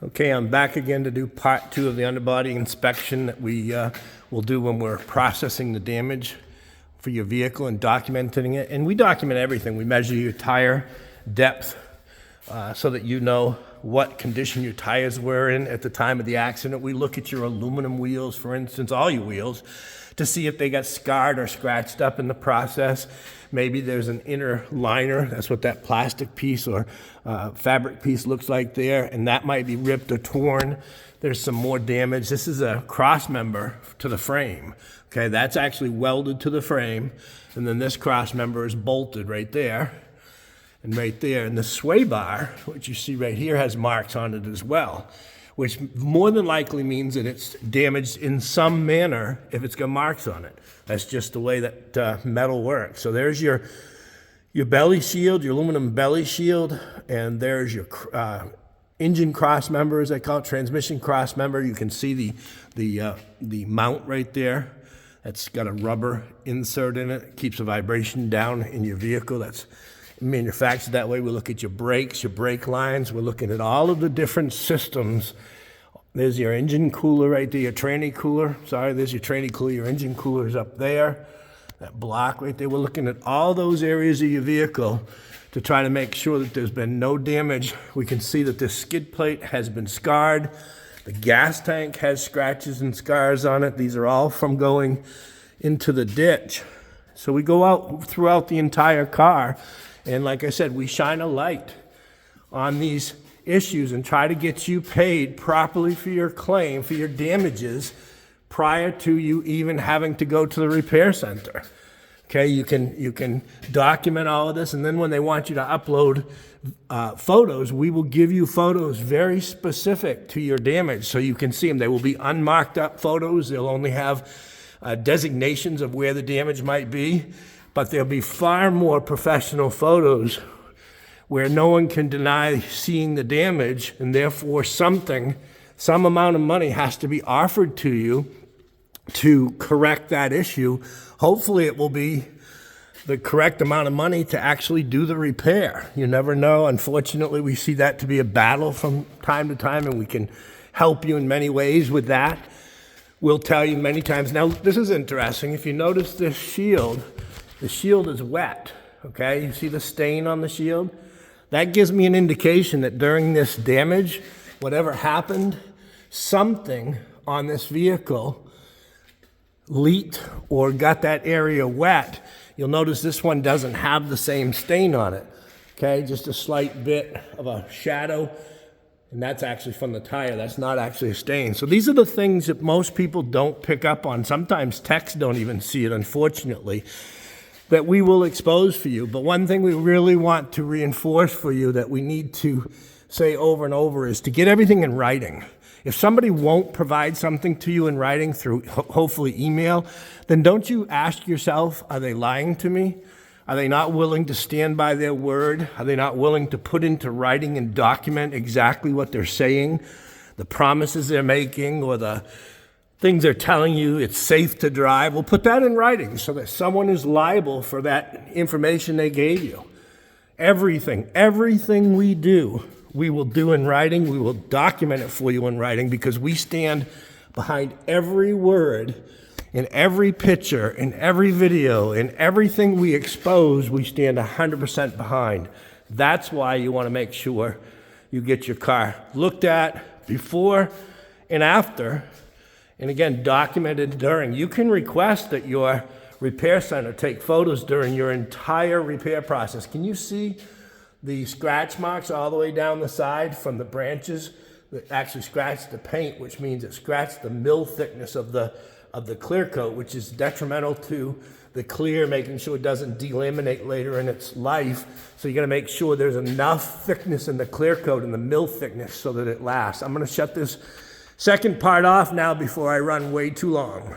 Okay, I'm back again to do part 2 of the underbody inspection that we will do when we're processing the damage for your vehicle and documenting it. And we document everything. We measure your tire depth so that you know what condition your tires were in at the time of the accident. We look at your aluminum wheels, for instance, all your wheels, to see if they got scarred or scratched up in the process. Maybe there's an inner liner. That's what that plastic piece or fabric piece looks like there, and that might be ripped or torn. There's some more damage. This is a cross member to the frame. Okay, that's actually welded to the frame, and then this cross member is bolted right there and right there. And the sway bar, which you see right here, has marks on it as well, which more than likely means that it's damaged in some manner if it's got marks on it. That's just the way that metal works. So there's your belly shield, your aluminum belly shield, and there's your engine cross member, as I call it, transmission cross member. You can see the mount right there. That's got a rubber insert in it. It keeps the vibration down in your vehicle. That's manufactured that way. We look at your brakes, your brake lines. We're looking at all of the different systems. There's your engine cooler right there, your tranny cooler. Sorry, there's your tranny cooler. Your engine cooler is up there. That block right there. We're looking at all those areas of your vehicle to try to make sure that there's been no damage. We can see that this skid plate has been scarred. The gas tank has scratches and scars on it. These are all from going into the ditch. So we go out throughout the entire car, and like I said, we shine a light on these issues and try to get you paid properly for your claim, for your damages, prior to you even having to go to the repair center. Okay, you can document all of this, and then when they want you to upload photos, we will give you photos very specific to your damage so you can see them. They will be unmarked up photos. They'll only have designations of where the damage might be, but there'll be far more professional photos where no one can deny seeing the damage, and therefore some amount of money has to be offered to you to correct that issue. Hopefully it will be the correct amount of money to actually do the repair. You never know. Unfortunately, we see that to be a battle from time to time, and we can help you in many ways with that. We'll tell you many times. Now, this is interesting. If you notice this shield, the shield is wet, okay? You see the stain on the shield? That gives me an indication that during this damage, whatever happened, something on this vehicle leaked or got that area wet. You'll notice this one doesn't have the same stain on it, okay? Just a slight bit of a shadow, and that's actually from the tire. That's not actually a stain. So these are the things that most people don't pick up on. Sometimes techs don't even see it, unfortunately, that we will expose for you. But one thing we really want to reinforce for you that we need to say over and over is to get everything in writing. If somebody won't provide something to you in writing through hopefully email, then don't you ask yourself, are they lying to me? Are they not willing to stand by their word? Are they not willing to put into writing and document exactly what they're saying, the promises they're making, or the things they're telling you it's safe to drive? We'll put that in writing so that someone is liable for that information they gave you. Everything we do, we will do in writing. We will document it for you in writing, because we stand behind every word, in every picture, in every video, in everything we expose, we stand 100% behind. That's why you want to make sure you get your car looked at before and after, and again, documented during. You can request that your repair center take photos during your entire repair process. Can you see the scratch marks all the way down the side from the branches that actually scratched the paint, which means it scratched the mill thickness of the clear coat, which is detrimental to the clear, making sure it doesn't delaminate later in its life. So you got to make sure there's enough thickness in the clear coat and the mill thickness so that it lasts. I'm going to shut this second part off now before I run way too long.